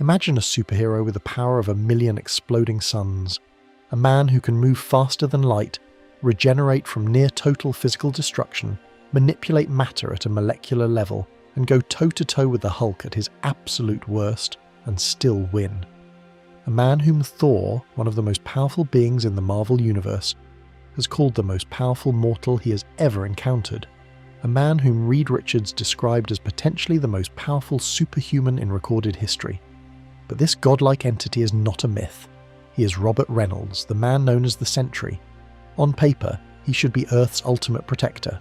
Imagine a superhero with the power of 1,000,000 exploding suns, a man who can move faster than light, regenerate from near-total physical destruction, manipulate matter at a molecular level, and go toe-to-toe with the Hulk at his absolute worst, and still win. A man whom Thor, one of the most powerful beings in the Marvel Universe, has called the most powerful mortal he has ever encountered. A man whom Reed Richards described as potentially the most powerful superhuman in recorded history. But this godlike entity is not a myth. He is Robert Reynolds, the man known as the Sentry. On paper, he should be Earth's ultimate protector.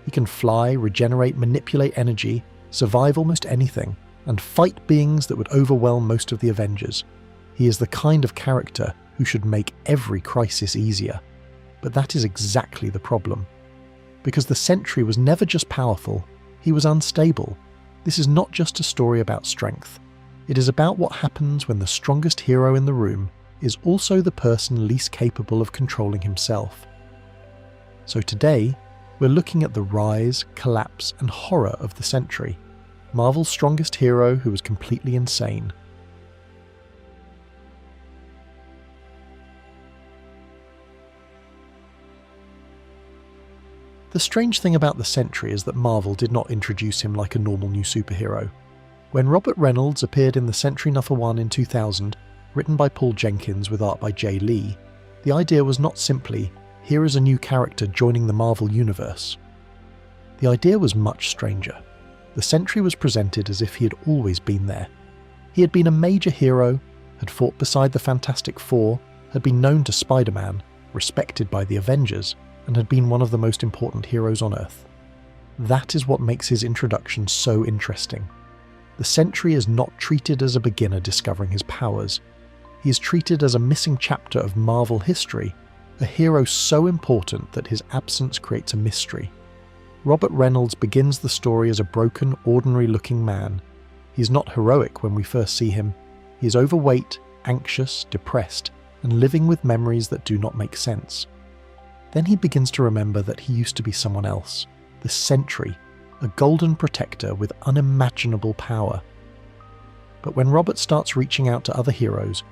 He can fly, regenerate, manipulate energy, survive almost anything, and fight beings that would overwhelm most of the Avengers. He is the kind of character who should make every crisis easier. But that is exactly the problem. Because the Sentry was never just powerful, he was unstable. This is not just a story about strength. It is about what happens when the strongest hero in the room is also the person least capable of controlling himself. So today, we're looking at the rise, collapse, and horror of the Sentry, Marvel's strongest hero who was completely insane. The strange thing about the Sentry is that Marvel did not introduce him like a normal new superhero. When Robert Reynolds appeared in the Sentry #1 in 2000, written by Paul Jenkins with art by Jay Lee, the idea was not simply, here is a new character joining the Marvel Universe. The idea was much stranger. The Sentry was presented as if he had always been there. He had been a major hero, had fought beside the Fantastic Four, had been known to Spider-Man, respected by the Avengers, and had been one of the most important heroes on Earth. That is what makes his introduction so interesting. The Sentry is not treated as a beginner discovering his powers. He is treated as a missing chapter of Marvel history, a hero so important that his absence creates a mystery. Robert Reynolds begins the story as a broken, ordinary-looking man. He is not heroic when we first see him. He is overweight, anxious, depressed, and living with memories that do not make sense. Then he begins to remember that he used to be someone else, the Sentry, a golden protector with unimaginable power. But when Robert starts reaching out to other heroes,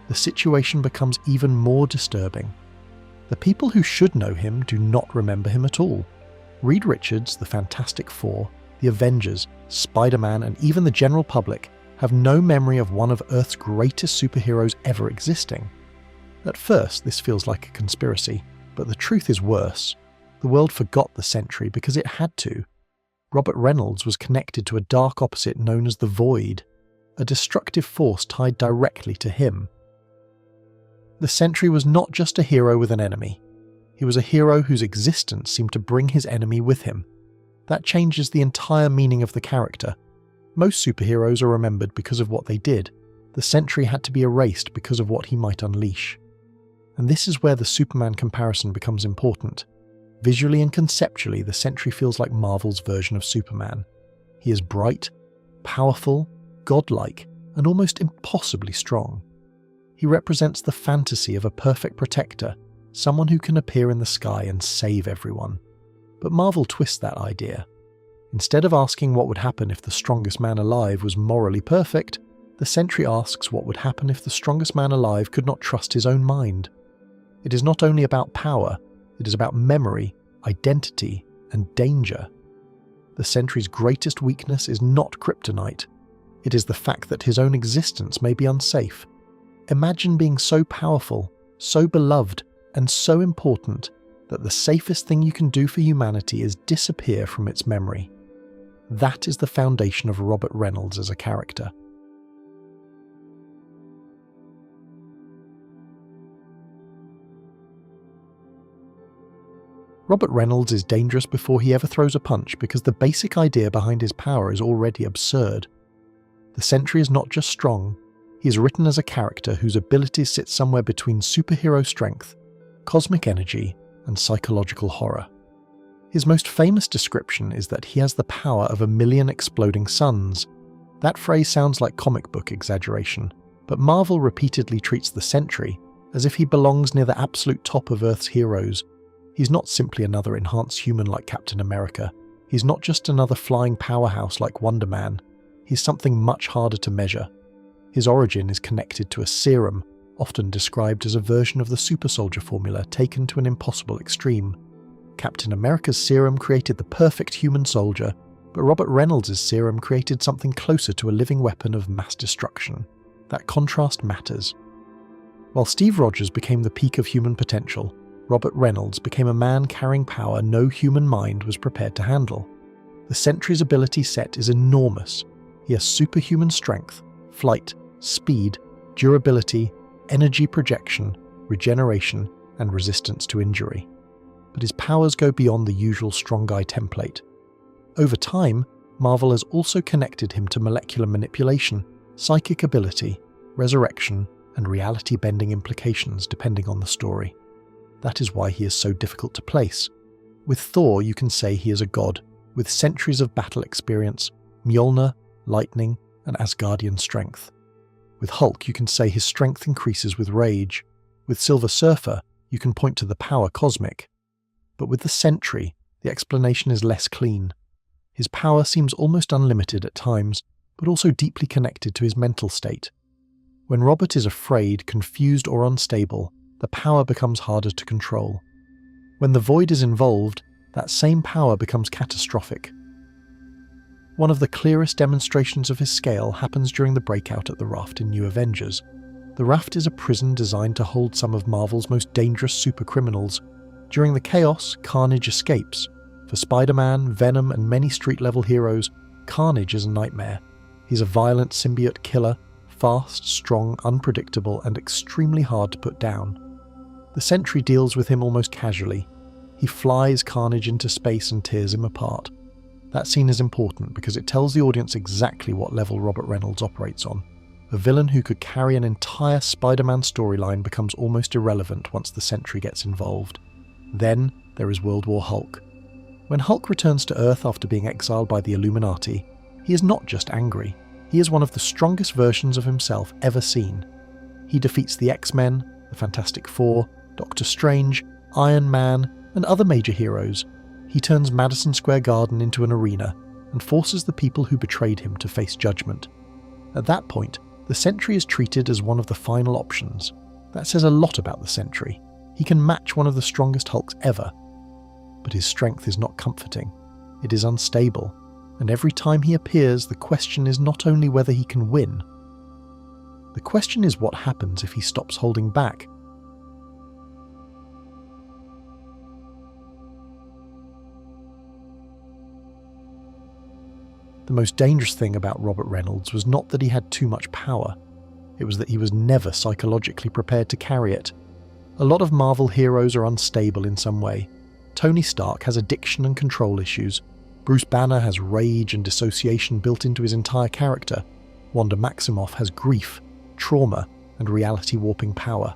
the situation becomes even more disturbing. The people who should know him do not remember him at all. Reed Richards, the Fantastic Four, the Avengers, Spider-Man, and even the general public have no memory of one of Earth's greatest superheroes ever existing. At first, this feels like a conspiracy, but the truth is worse. The world forgot the Sentry because it had to. Robert Reynolds was connected to a dark opposite known as the Void, a destructive force tied directly to him. The Sentry was not just a hero with an enemy. He was a hero whose existence seemed to bring his enemy with him. That changes the entire meaning of the character. Most superheroes are remembered because of what they did. The Sentry had to be erased because of what he might unleash. And this is where the Superman comparison becomes important. Visually and conceptually, the Sentry feels like Marvel's version of Superman. He is bright, powerful, godlike, and almost impossibly strong. He represents the fantasy of a perfect protector, someone who can appear in the sky and save everyone. But Marvel twists that idea. Instead of asking what would happen if the strongest man alive was morally perfect, the Sentry asks what would happen if the strongest man alive could not trust his own mind. It is not only about power, it is about memory, identity, and danger. The Sentry's greatest weakness is not kryptonite. It is the fact that his own existence may be unsafe. Imagine being so powerful, so beloved, and so important that the safest thing you can do for humanity is disappear from its memory. That is the foundation of Robert Reynolds as a character. Robert Reynolds is dangerous before he ever throws a punch because the basic idea behind his power is already absurd. The Sentry is not just strong, he is written as a character whose abilities sit somewhere between superhero strength, cosmic energy, and psychological horror. His most famous description is that he has the power of 1,000,000 exploding suns. That phrase sounds like comic book exaggeration, but Marvel repeatedly treats the Sentry as if he belongs near the absolute top of Earth's heroes. He's not simply another enhanced human like Captain America. He's not just another flying powerhouse like Wonder Man. He's something much harder to measure. His origin is connected to a serum, often described as a version of the super soldier formula taken to an impossible extreme. Captain America's serum created the perfect human soldier, but Robert Reynolds' serum created something closer to a living weapon of mass destruction. That contrast matters. While Steve Rogers became the peak of human potential, Robert Reynolds became a man carrying power no human mind was prepared to handle. The Sentry's ability set is enormous. He has superhuman strength, flight, speed, durability, energy projection, regeneration, and resistance to injury. But his powers go beyond the usual strong guy template. Over time, Marvel has also connected him to molecular manipulation, psychic ability, resurrection, and reality-bending implications depending on the story. That is why he is so difficult to place. With Thor, you can say he is a god, with centuries of battle experience, Mjolnir, lightning, and Asgardian strength. With Hulk, you can say his strength increases with rage. With Silver Surfer, you can point to the power cosmic. But with the Sentry, the explanation is less clean. His power seems almost unlimited at times, but also deeply connected to his mental state. When Robert is afraid, confused, or unstable, the power becomes harder to control. When the Void is involved, that same power becomes catastrophic. One of the clearest demonstrations of his scale happens during the breakout at the Raft in New Avengers. The Raft is a prison designed to hold some of Marvel's most dangerous supercriminals. During the chaos, Carnage escapes. For Spider-Man, Venom, and many street-level heroes, Carnage is a nightmare. He's a violent symbiote killer, fast, strong, unpredictable, and extremely hard to put down. The Sentry deals with him almost casually. He flies Carnage into space and tears him apart. That scene is important because it tells the audience exactly what level Robert Reynolds operates on. A villain who could carry an entire Spider-Man storyline becomes almost irrelevant once the Sentry gets involved. Then there is World War Hulk. When Hulk returns to Earth after being exiled by the Illuminati, he is not just angry. He is one of the strongest versions of himself ever seen. He defeats the X-Men, the Fantastic Four, Doctor Strange, Iron Man, and other major heroes. He turns Madison Square Garden into an arena and forces the people who betrayed him to face judgment. At that point, the Sentry is treated as one of the final options. That says a lot about the Sentry. He can match one of the strongest Hulks ever. But his strength is not comforting. It is unstable. And every time he appears, the question is not only whether he can win. The question is what happens if he stops holding back. The most dangerous thing about Robert Reynolds was not that he had too much power. It was that he was never psychologically prepared to carry it. A lot of Marvel heroes are unstable in some way. Tony Stark has addiction and control issues. Bruce Banner has rage and dissociation built into his entire character. Wanda Maximoff has grief, trauma, and reality-warping power.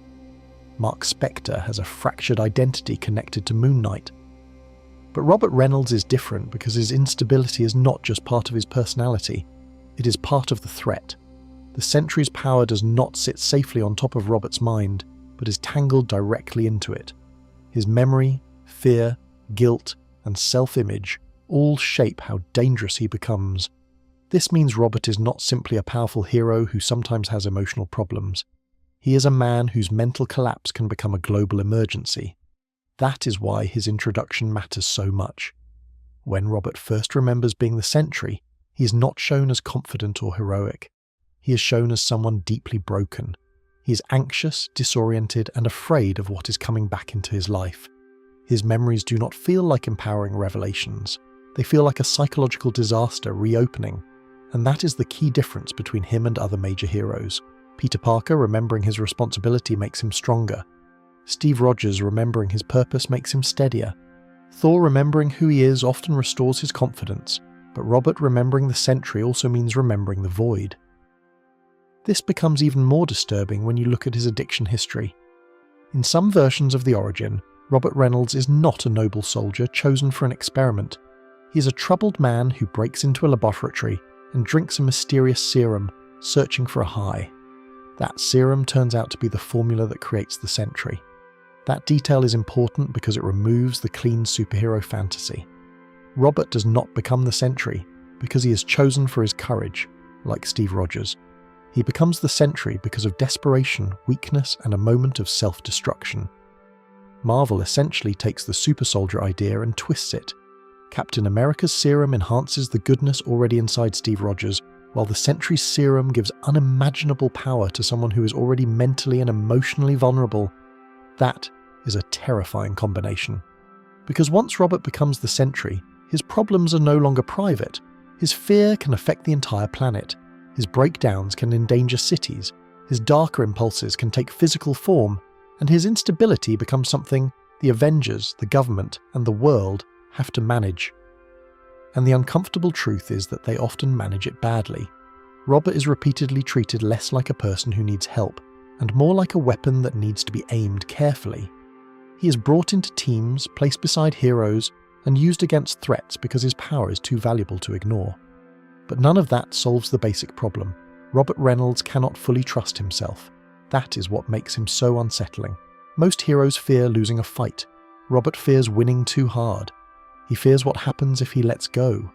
Mark Spector has a fractured identity connected to Moon Knight. But Robert Reynolds is different because his instability is not just part of his personality, it is part of the threat. The Sentry's power does not sit safely on top of Robert's mind, but is tangled directly into it. His memory, fear, guilt, and self-image all shape how dangerous he becomes. This means Robert is not simply a powerful hero who sometimes has emotional problems. He is a man whose mental collapse can become a global emergency. That is why his introduction matters so much. When Robert first remembers being the Sentry, he is not shown as confident or heroic. He is shown as someone deeply broken. He is anxious, disoriented, and afraid of what is coming back into his life. His memories do not feel like empowering revelations. They feel like a psychological disaster reopening. And that is the key difference between him and other major heroes. Peter Parker remembering his responsibility makes him stronger. Steve Rogers remembering his purpose makes him steadier. Thor remembering who he is often restores his confidence, but Robert remembering the Sentry also means remembering the Void. This becomes even more disturbing when you look at his addiction history. In some versions of the origin, Robert Reynolds is not a noble soldier chosen for an experiment. He is a troubled man who breaks into a laboratory and drinks a mysterious serum, searching for a high. That serum turns out to be the formula that creates the Sentry. That detail is important because it removes the clean superhero fantasy. Robert does not become the Sentry because he is chosen for his courage, like Steve Rogers. He becomes the Sentry because of desperation, weakness, and a moment of self-destruction. Marvel essentially takes the super soldier idea and twists it. Captain America's serum enhances the goodness already inside Steve Rogers, while the Sentry's serum gives unimaginable power to someone who is already mentally and emotionally vulnerable. That is a terrifying combination. Because once Robert becomes the Sentry, his problems are no longer private. His fear can affect the entire planet. His breakdowns can endanger cities. His darker impulses can take physical form, and his instability becomes something the Avengers, the government, and the world have to manage. And the uncomfortable truth is that they often manage it badly. Robert is repeatedly treated less like a person who needs help, and more like a weapon that needs to be aimed carefully. He is brought into teams, placed beside heroes, and used against threats because his power is too valuable to ignore. But none of that solves the basic problem. Robert Reynolds cannot fully trust himself. That is what makes him so unsettling. Most heroes fear losing a fight. Robert fears winning too hard. He fears what happens if he lets go.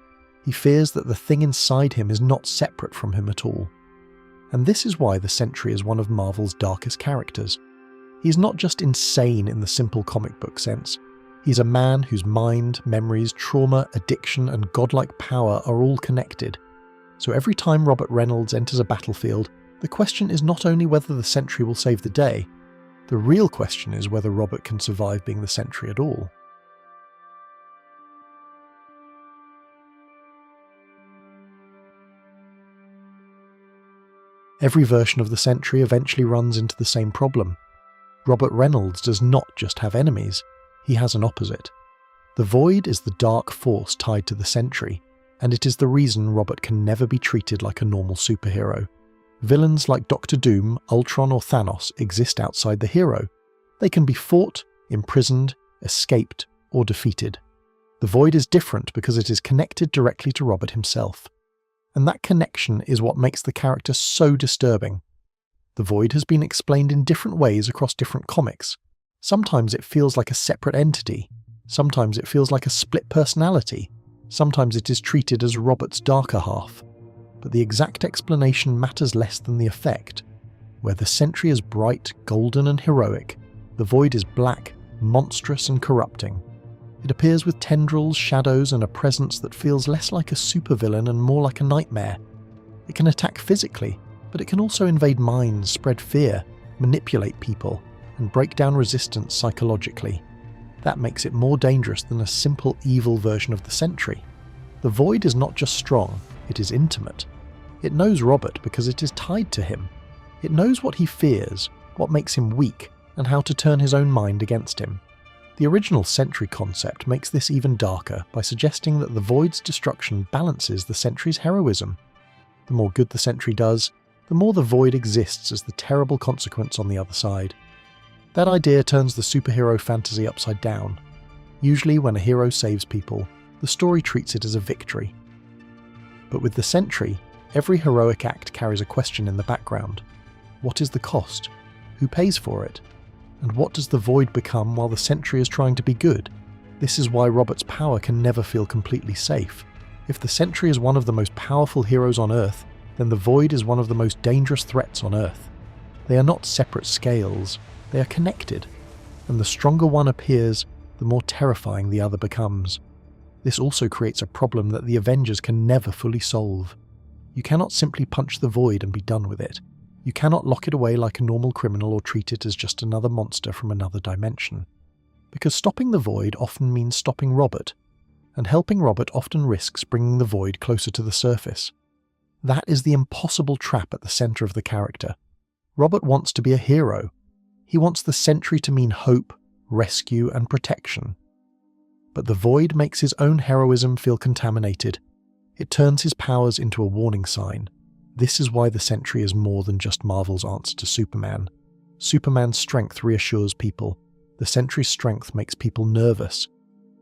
He fears that the thing inside him is not separate from him at all. And this is why the Sentry is one of Marvel's darkest characters. He's not just insane in the simple comic book sense. He's a man whose mind, memories, trauma, addiction, and godlike power are all connected. So every time Robert Reynolds enters a battlefield, the question is not only whether the Sentry will save the day, the real question is whether Robert can survive being the Sentry at all. Every version of the Sentry eventually runs into the same problem. Robert Reynolds does not just have enemies, he has an opposite. The Void is the dark force tied to the Sentry, and it is the reason Robert can never be treated like a normal superhero. Villains like Doctor Doom, Ultron, or Thanos exist outside the hero. They can be fought, imprisoned, escaped, or defeated. The Void is different because it is connected directly to Robert himself. And that connection is what makes the character so disturbing. The Void has been explained in different ways across different comics. Sometimes it feels like a separate entity. Sometimes it feels like a split personality. Sometimes it is treated as Robert's darker half. But the exact explanation matters less than the effect. Where the Sentry is bright, golden, and heroic, the Void is black, monstrous, and corrupting. It appears with tendrils, shadows, and a presence that feels less like a supervillain and more like a nightmare. It can attack physically, but it can also invade minds, spread fear, manipulate people, and break down resistance psychologically. That makes it more dangerous than a simple evil version of the Sentry. The Void is not just strong, it is intimate. It knows Robert because it is tied to him. It knows what he fears, what makes him weak, and how to turn his own mind against him. The original Sentry concept makes this even darker by suggesting that the Void's destruction balances the Sentry's heroism. The more good the Sentry does, the more the Void exists as the terrible consequence on the other side. That idea turns the superhero fantasy upside down. Usually when a hero saves people, the story treats it as a victory. But with the Sentry, every heroic act carries a question in the background. What is the cost? Who pays for it? And what does the Void become while the Sentry is trying to be good? This is why Robert's power can never feel completely safe. If the Sentry is one of the most powerful heroes on Earth, then the Void is one of the most dangerous threats on Earth. They are not separate scales, they are connected, and the stronger one appears, the more terrifying the other becomes. This also creates a problem that the Avengers can never fully solve. You cannot simply punch the Void and be done with it. You cannot lock it away like a normal criminal or treat it as just another monster from another dimension. Because stopping the Void often means stopping Robert, and helping Robert often risks bringing the Void closer to the surface. That is the impossible trap at the centre of the character. Robert wants to be a hero. He wants the Sentry to mean hope, rescue, and protection. But the Void makes his own heroism feel contaminated. It turns his powers into a warning sign. This is why the Sentry is more than just Marvel's answer to Superman. Superman's strength reassures people. The Sentry's strength makes people nervous.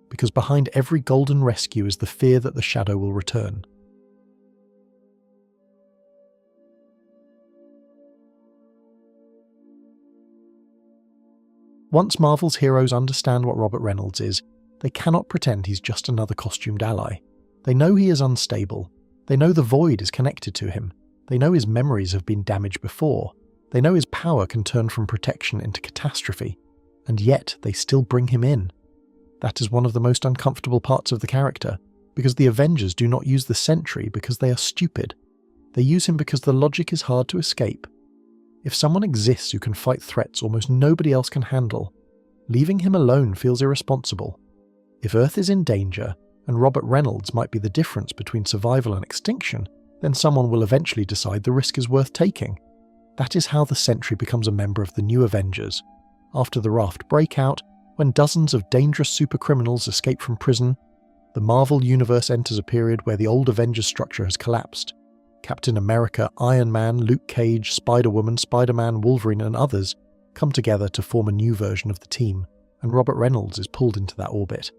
Because behind every golden rescue is the fear that the Shadow will return. Once Marvel's heroes understand what Robert Reynolds is, they cannot pretend he's just another costumed ally. They know he is unstable. They know the Void is connected to him. They know his memories have been damaged before. They know his power can turn from protection into catastrophe. And yet they still bring him in. That is one of the most uncomfortable parts of the character, because the Avengers do not use the Sentry because they are stupid. They use him because the logic is hard to escape. If someone exists who can fight threats almost nobody else can handle, leaving him alone feels irresponsible. If Earth is in danger, and Robert Reynolds might be the difference between survival and extinction, then someone will eventually decide the risk is worth taking. That is how the Sentry becomes a member of the New Avengers. After the Raft breakout, when dozens of dangerous supercriminals escape from prison, the Marvel Universe enters a period where the old Avengers structure has collapsed. Captain America, Iron Man, Luke Cage, Spider-Woman, Spider-Man, Wolverine and others come together to form a new version of the team, and Robert Reynolds is pulled into that orbit.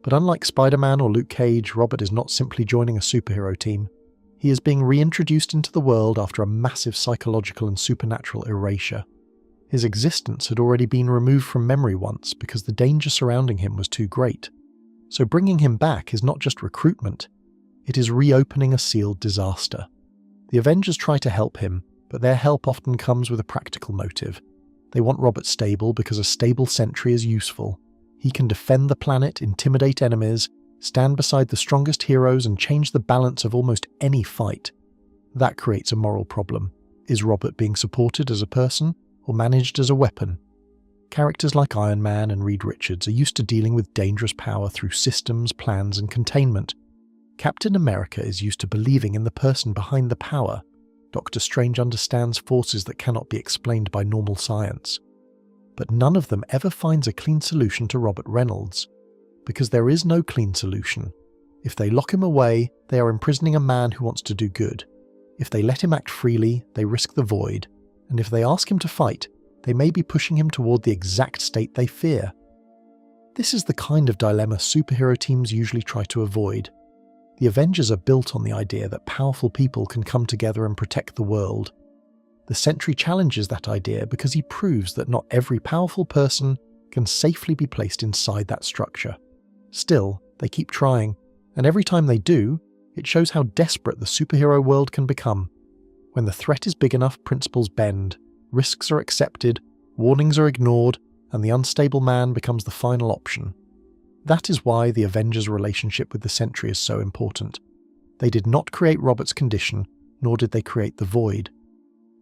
But unlike Spider-Man or Luke Cage, Robert is not simply joining a superhero team. He is being reintroduced into the world after a massive psychological and supernatural erasure. His existence had already been removed from memory once because the danger surrounding him was too great. So bringing him back is not just recruitment, it is reopening a sealed disaster. The Avengers try to help him, but their help often comes with a practical motive. They want Robert stable because a stable Sentry is useful. He can defend the planet, intimidate enemies, stand beside the strongest heroes and change the balance of almost any fight. That creates a moral problem. Is Robert being supported as a person or managed as a weapon? Characters like Iron Man and Reed Richards are used to dealing with dangerous power through systems, plans and containment. Captain America is used to believing in the person behind the power. Doctor Strange understands forces that cannot be explained by normal science. But none of them ever finds a clean solution to Robert Reynolds. Because there is no clean solution. If they lock him away, they are imprisoning a man who wants to do good. If they let him act freely, they risk the void. And if they ask him to fight, they may be pushing him toward the exact state they fear. This is the kind of dilemma superhero teams usually try to avoid. The Avengers are built on the idea that powerful people can come together and protect the world. The Sentry challenges that idea because he proves that not every powerful person can safely be placed inside that structure. Still, they keep trying, and every time they do, it shows how desperate the superhero world can become. When the threat is big enough, principles bend, risks are accepted, warnings are ignored, and the unstable man becomes the final option. That is why the Avengers' relationship with the Sentry is so important. They did not create Robert's condition, nor did they create the void.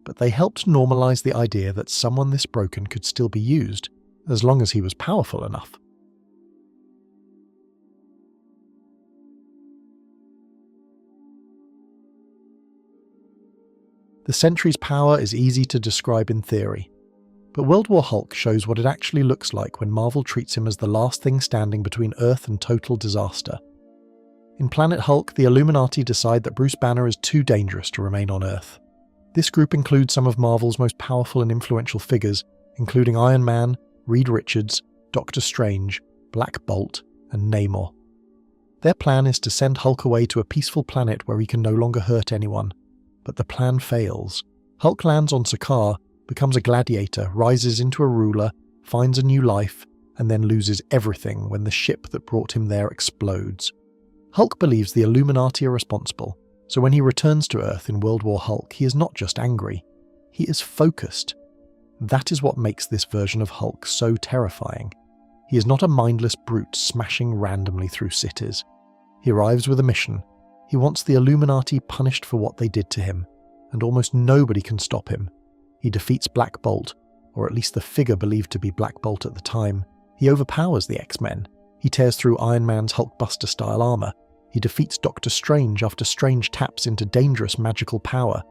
But they helped normalize the idea that someone this broken could still be used, as long as he was powerful enough. The Sentry's power is easy to describe in theory, but World War Hulk shows what it actually looks like when Marvel treats him as the last thing standing between Earth and total disaster. In Planet Hulk, the Illuminati decide that Bruce Banner is too dangerous to remain on Earth. This group includes some of Marvel's most powerful and influential figures, including Iron Man, Reed Richards, Doctor Strange, Black Bolt, and Namor. Their plan is to send Hulk away to a peaceful planet where he can no longer hurt anyone. But the plan fails. Hulk lands on Sakaar, becomes a gladiator, rises into a ruler, finds a new life, and then loses everything when the ship that brought him there explodes. Hulk believes the Illuminati are responsible, so when he returns to Earth in World War Hulk, he is not just angry. He is focused. That is what makes this version of Hulk so terrifying. He is not a mindless brute smashing randomly through cities. He arrives with a mission. He wants the Illuminati punished for what they did to him, and almost nobody can stop him. He defeats Black Bolt, or at least the figure believed to be Black Bolt at the time. He overpowers the X-Men. He tears through Iron Man's Hulkbuster-style armor. He defeats Doctor Strange after Strange taps into dangerous magical power.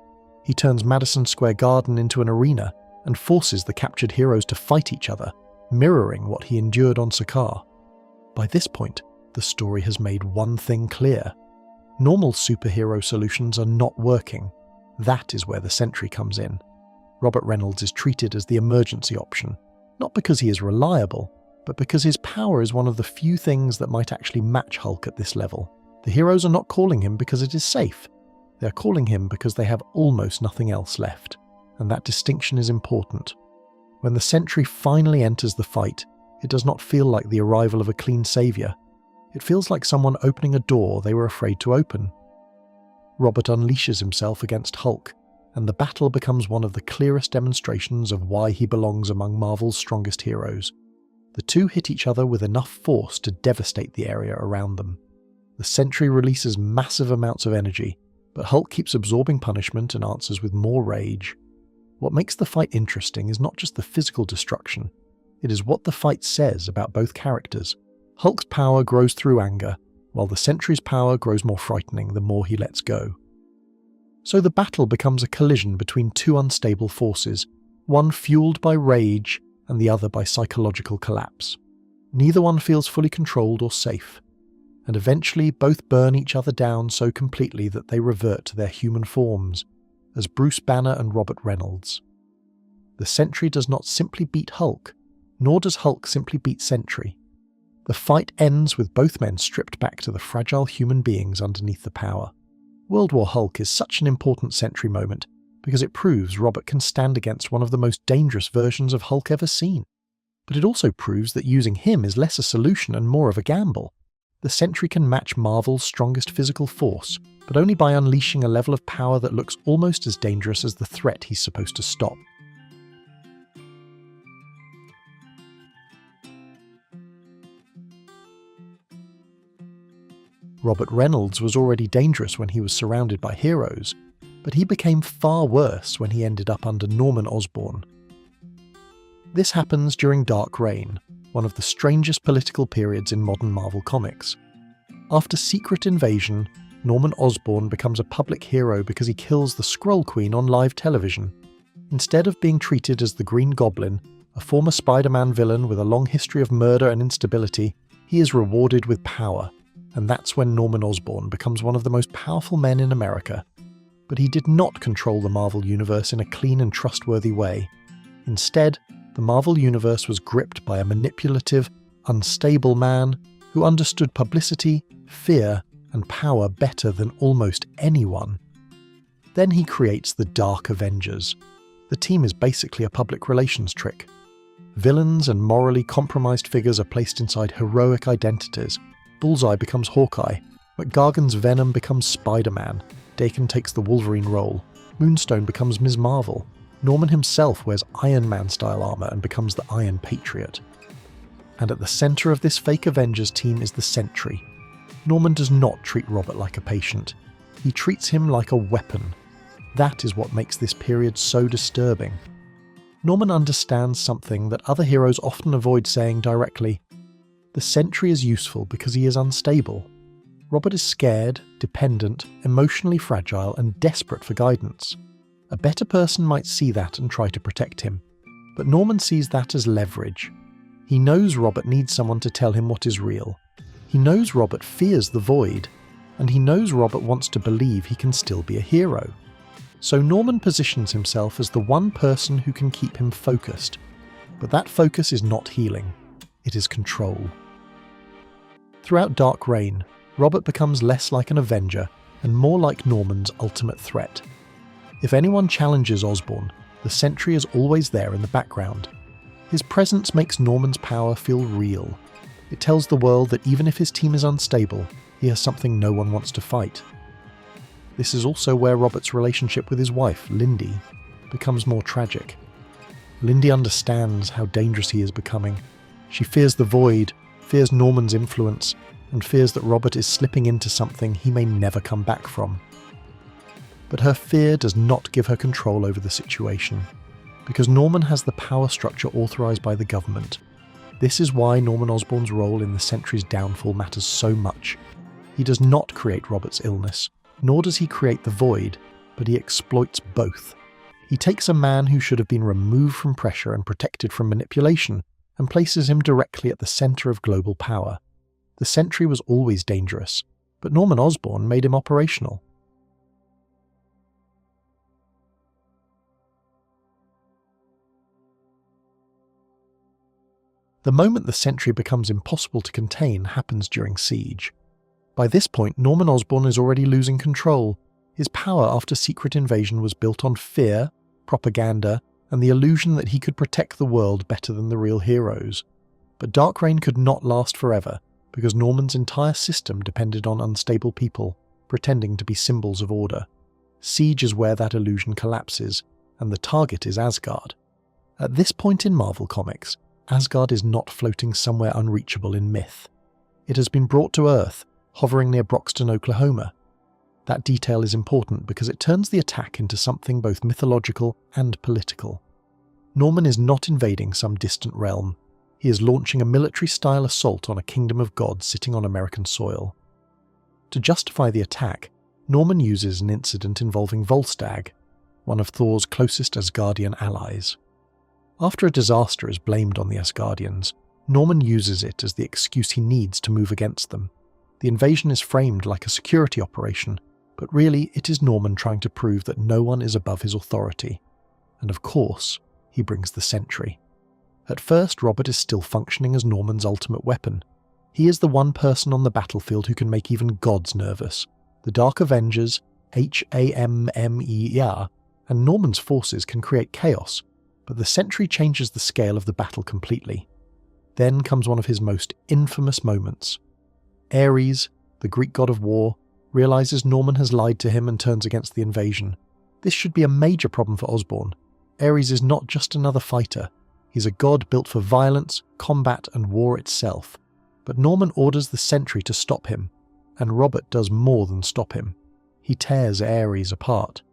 He turns Madison Square Garden into an arena and forces the captured heroes to fight each other, mirroring what he endured on Sakaar. By this point, the story has made one thing clear. Normal superhero solutions are not working. That is where the Sentry comes in. Robert Reynolds is treated as the emergency option, not because he is reliable, but because his power is one of the few things that might actually match Hulk at this level. The heroes are not calling him because it is safe. They are calling him because they have almost nothing else left, and that distinction is important. When the Sentry finally enters the fight, it does not feel like the arrival of a clean savior. It feels like someone opening a door they were afraid to open. Robert unleashes himself against Hulk, and the battle becomes one of the clearest demonstrations of why he belongs among Marvel's strongest heroes. The two hit each other with enough force to devastate the area around them. The Sentry releases massive amounts of energy, but Hulk keeps absorbing punishment and answers with more rage. What makes the fight interesting is not just the physical destruction, it is what the fight says about both characters. Hulk's power grows through anger, while the Sentry's power grows more frightening the more he lets go. So the battle becomes a collision between two unstable forces, one fueled by rage and the other by psychological collapse. Neither one feels fully controlled or safe, and eventually both burn each other down so completely that they revert to their human forms, as Bruce Banner and Robert Reynolds. The Sentry does not simply beat Hulk, nor does Hulk simply beat Sentry. The fight ends with both men stripped back to the fragile human beings underneath the power. World War Hulk is such an important Sentry moment because it proves Robert can stand against one of the most dangerous versions of Hulk ever seen. But it also proves that using him is less a solution and more of a gamble. The Sentry can match Marvel's strongest physical force, but only by unleashing a level of power that looks almost as dangerous as the threat he's supposed to stop. Robert Reynolds was already dangerous when he was surrounded by heroes, but he became far worse when he ended up under Norman Osborn. This happens during Dark Reign, one of the strangest political periods in modern Marvel Comics. After Secret Invasion, Norman Osborn becomes a public hero because he kills the Skrull Queen on live television. Instead of being treated as the Green Goblin, a former Spider-Man villain with a long history of murder and instability, he is rewarded with power, and that's when Norman Osborn becomes one of the most powerful men in America. But he did not control the Marvel Universe in a clean and trustworthy way. Instead, the Marvel Universe was gripped by a manipulative, unstable man who understood publicity, fear, and power better than almost anyone. Then he creates the Dark Avengers. The team is basically a public relations trick. Villains and morally compromised figures are placed inside heroic identities. Bullseye becomes Hawkeye, McGargan's Venom becomes Spider-Man, Daken takes the Wolverine role, Moonstone becomes Ms. Marvel, Norman himself wears Iron Man-style armour and becomes the Iron Patriot. And at the centre of this fake Avengers team is the Sentry. Norman does not treat Robert like a patient. He treats him like a weapon. That is what makes this period so disturbing. Norman understands something that other heroes often avoid saying directly. The Sentry is useful because he is unstable. Robert is scared, dependent, emotionally fragile, and desperate for guidance. A better person might see that and try to protect him. But Norman sees that as leverage. He knows Robert needs someone to tell him what is real. He knows Robert fears the void, and he knows Robert wants to believe he can still be a hero. So Norman positions himself as the one person who can keep him focused. But that focus is not healing. It is control. Throughout Dark Reign, Robert becomes less like an Avenger and more like Norman's ultimate threat. If anyone challenges Osborn, the Sentry is always there in the background. His presence makes Norman's power feel real. It tells the world that even if his team is unstable, he has something no one wants to fight. This is also where Robert's relationship with his wife, Lindy, becomes more tragic. Lindy understands how dangerous he is becoming. She fears the void, fears Norman's influence, and fears that Robert is slipping into something he may never come back from. But her fear does not give her control over the situation, because Norman has the power structure authorized by the government. This is why Norman Osborn's role in the Sentry's downfall matters so much. He does not create Robert's illness, nor does he create the void, but he exploits both. He takes a man who should have been removed from pressure and protected from manipulation, and places him directly at the center of global power. The Sentry was always dangerous, but Norman Osborn made him operational. The moment the Sentry becomes impossible to contain happens during Siege. By this point, Norman Osborn is already losing control. His power after Secret Invasion was built on fear, propaganda, and the illusion that he could protect the world better than the real heroes. But Dark Reign could not last forever, because Norman's entire system depended on unstable people. pretending to be symbols of order. Siege is where that illusion collapses, and the target is Asgard. At this point in Marvel Comics, Asgard is not floating somewhere unreachable in myth. It has been brought to Earth, hovering near Broxton, Oklahoma. That detail is important because it turns the attack into something both mythological and political. Norman is not invading some distant realm. He is launching a military-style assault on a kingdom of gods sitting on American soil. To justify the attack, Norman uses an incident involving Volstagg, one of Thor's closest Asgardian allies. After a disaster is blamed on the Asgardians, Norman uses it as the excuse he needs to move against them. The invasion is framed like a security operation, but really it is Norman trying to prove that no one is above his authority. And of course, he brings the Sentry. At first, Robert is still functioning as Norman's ultimate weapon. He is the one person on the battlefield who can make even gods nervous. The Dark Avengers, Hammer, and Norman's forces can create chaos, but the Sentry changes the scale of the battle completely. Then comes one of his most infamous moments. Ares, the Greek god of war, realizes Norman has lied to him and turns against the invasion. This should be a major problem for Osborn. Ares is not just another fighter. He's a god built for violence, combat, and war itself. But Norman orders the Sentry to stop him, and Robert does more than stop him. He tears Ares apart.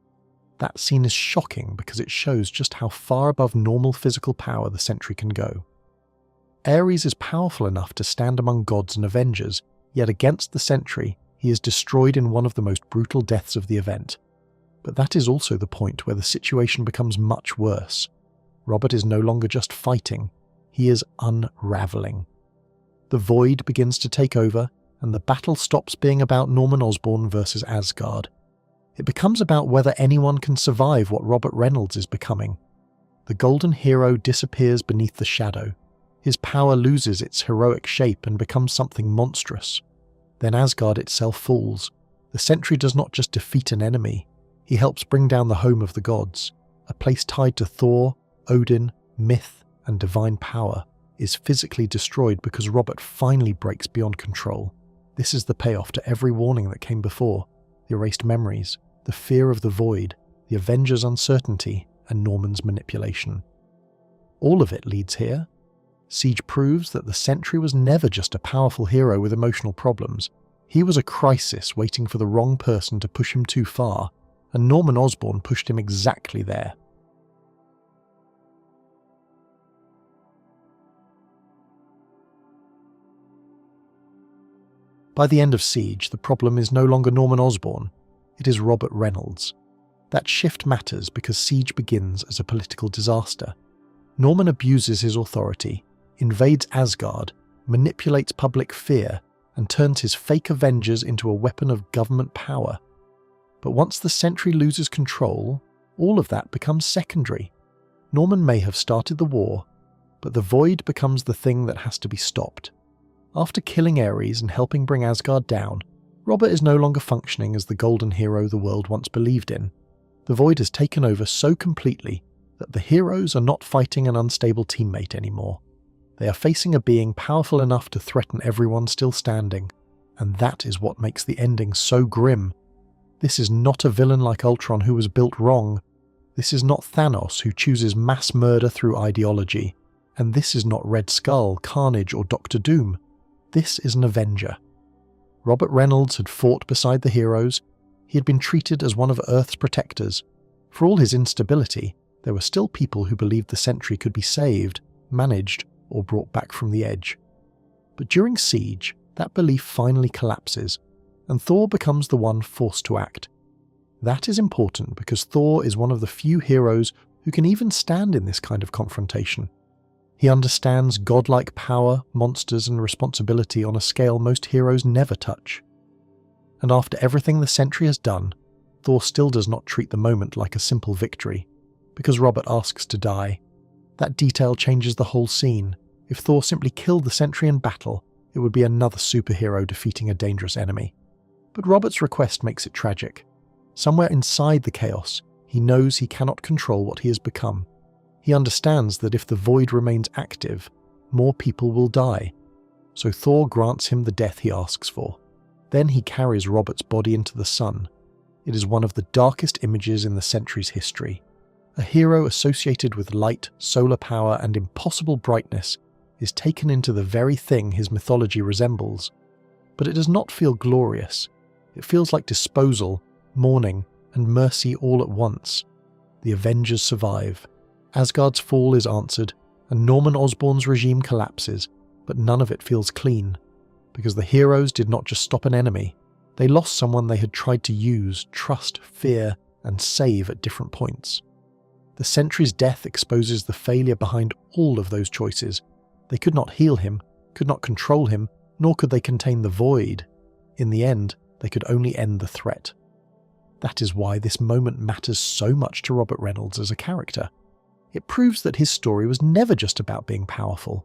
That scene is shocking because it shows just how far above normal physical power the Sentry can go. Ares is powerful enough to stand among gods and Avengers, yet against the Sentry, he is destroyed in one of the most brutal deaths of the event. But that is also the point where the situation becomes much worse. Robert is no longer just fighting, he is unraveling. The void begins to take over, and the battle stops being about Norman Osborn versus Asgard. It becomes about whether anyone can survive what Robert Reynolds is becoming. The golden hero disappears beneath the shadow. His power loses its heroic shape and becomes something monstrous. Then Asgard itself falls. The Sentry does not just defeat an enemy, he helps bring down the home of the gods. A place tied to Thor, Odin, myth, and divine power is physically destroyed because Robert finally breaks beyond control. This is the payoff to every warning that came before: the erased memories, the fear of the void, the Avengers' uncertainty, and Norman's manipulation. All of it leads here. Siege proves that the Sentry was never just a powerful hero with emotional problems. He was a crisis waiting for the wrong person to push him too far, and Norman Osborn pushed him exactly there. By the end of Siege, the problem is no longer Norman Osborn, it is Robert Reynolds. That shift matters because Siege begins as a political disaster. Norman abuses his authority, invades Asgard, manipulates public fear, and turns his fake Avengers into a weapon of government power. But once the Sentry loses control, all of that becomes secondary. Norman may have started the war, but the void becomes the thing that has to be stopped. After killing Ares and helping bring Asgard down, Robert is no longer functioning as the golden hero the world once believed in. The void has taken over so completely that the heroes are not fighting an unstable teammate anymore. They are facing a being powerful enough to threaten everyone still standing, and that is what makes the ending so grim. This is not a villain like Ultron who was built wrong. This is not Thanos who chooses mass murder through ideology. And this is not Red Skull, Carnage, or Doctor Doom. This is an Avenger. Robert Reynolds had fought beside the heroes. He had been treated as one of Earth's protectors. For all his instability, there were still people who believed the Sentry could be saved, managed, or brought back from the edge. But during Siege, that belief finally collapses, and Thor becomes the one forced to act. That is important because Thor is one of the few heroes who can even stand in this kind of confrontation. He understands godlike power, monsters, and responsibility on a scale most heroes never touch. And after everything the Sentry has done, Thor still does not treat the moment like a simple victory, because Robert asks to die. That detail changes the whole scene. If Thor simply killed the Sentry in battle, it would be another superhero defeating a dangerous enemy. But Robert's request makes it tragic. Somewhere inside the chaos, he knows he cannot control what he has become. He understands that if the void remains active, more people will die. So Thor grants him the death he asks for. Then he carries Robert's body into the sun. It is one of the darkest images in the Sentry's history. A hero associated with light, solar power, and impossible brightness is taken into the very thing his mythology resembles. But it does not feel glorious. It feels like disposal, mourning, and mercy all at once. The Avengers survive. Asgard's fall is answered, and Norman Osborn's regime collapses, but none of it feels clean. Because the heroes did not just stop an enemy, they lost someone they had tried to use, trust, fear, and save at different points. The Sentry's death exposes the failure behind all of those choices. They could not heal him, could not control him, nor could they contain the void. In the end, they could only end the threat. That is why this moment matters so much to Robert Reynolds as a character. It proves that his story was never just about being powerful.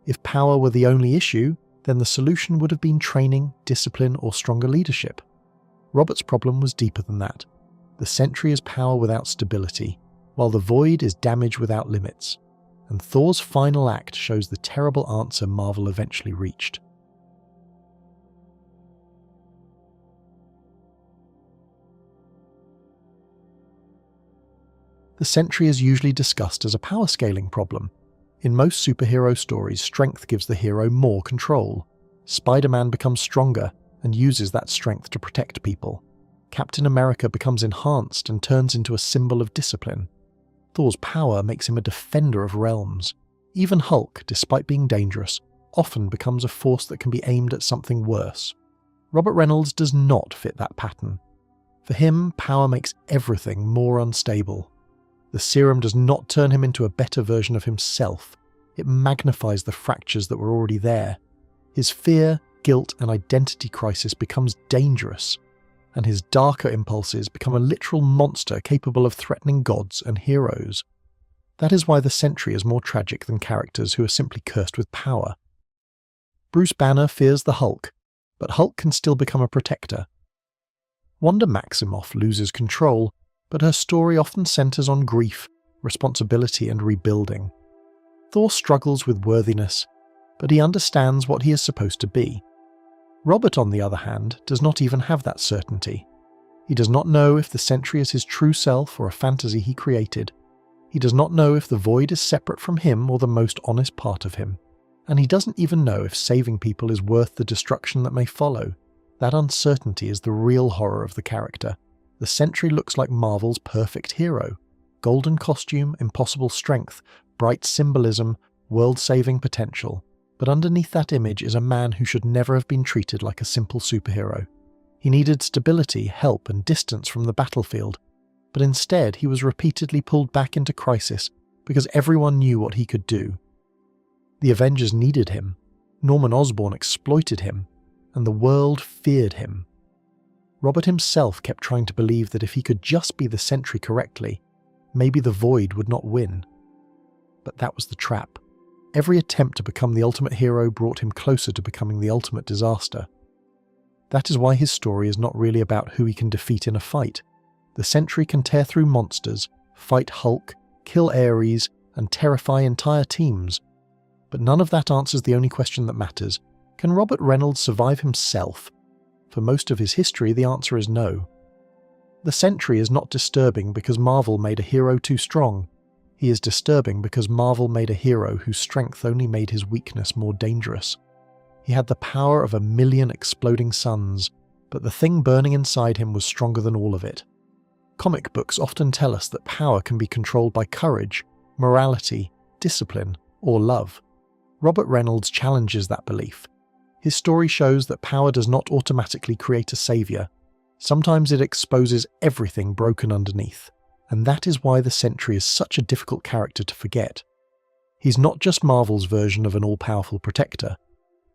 If power were the only issue, then the solution would have been training, discipline, or stronger leadership. Robert's problem was deeper than that. The Sentry is power without stability, while the Void is damage without limits. And Thor's final act shows the terrible answer Marvel eventually reached. The Sentry is usually discussed as a power scaling problem. In most superhero stories, strength gives the hero more control. Spider-Man becomes stronger and uses that strength to protect people. Captain America becomes enhanced and turns into a symbol of discipline. Thor's power makes him a defender of realms. Even Hulk, despite being dangerous, often becomes a force that can be aimed at something worse. Robert Reynolds does not fit that pattern. For him, power makes everything more unstable. The serum does not turn him into a better version of himself. It magnifies the fractures that were already there. His fear, guilt, and identity crisis becomes dangerous, and his darker impulses become a literal monster capable of threatening gods and heroes. That is why the Sentry is more tragic than characters who are simply cursed with power. Bruce Banner fears the Hulk, but Hulk can still become a protector. Wanda Maximoff loses control, but her story often centers on grief, responsibility, and rebuilding. Thor struggles with worthiness, but he understands what he is supposed to be. Robert, on the other hand, does not even have that certainty. He does not know if the Sentry is his true self or a fantasy he created. He does not know if the Void is separate from him or the most honest part of him. And he doesn't even know if saving people is worth the destruction that may follow. That uncertainty is the real horror of the character. The Sentry looks like Marvel's perfect hero. Golden costume, impossible strength, bright symbolism, world-saving potential. But underneath that image is a man who should never have been treated like a simple superhero. He needed stability, help, and distance from the battlefield. But instead, he was repeatedly pulled back into crisis because everyone knew what he could do. The Avengers needed him. Norman Osborn exploited him. And the world feared him. Robert himself kept trying to believe that if he could just be the Sentry correctly, maybe the Void would not win. But that was the trap. Every attempt to become the ultimate hero brought him closer to becoming the ultimate disaster. That is why his story is not really about who he can defeat in a fight. The Sentry can tear through monsters, fight Hulk, kill Ares, and terrify entire teams. But none of that answers the only question that matters. Can Robert Reynolds survive himself? For most of his history, the answer is no. The Sentry is not disturbing because Marvel made a hero too strong. He is disturbing because Marvel made a hero whose strength only made his weakness more dangerous. He had the power of 1,000,000 exploding suns, but the thing burning inside him was stronger than all of it. Comic books often tell us that power can be controlled by courage, morality, discipline, or love. Robert Reynolds challenges that belief. His story shows that power does not automatically create a savior. Sometimes it exposes everything broken underneath. And that is why the Sentry is such a difficult character to forget. He's not just Marvel's version of an all-powerful protector.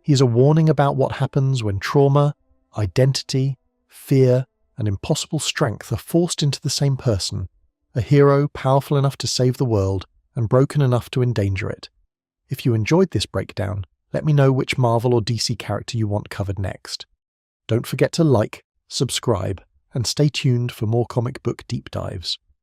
He is a warning about what happens when trauma, identity, fear, and impossible strength are forced into the same person, a hero powerful enough to save the world and broken enough to endanger it. If you enjoyed this breakdown, let me know which Marvel or DC character you want covered next. Don't forget to like, subscribe, and stay tuned for more comic book deep dives.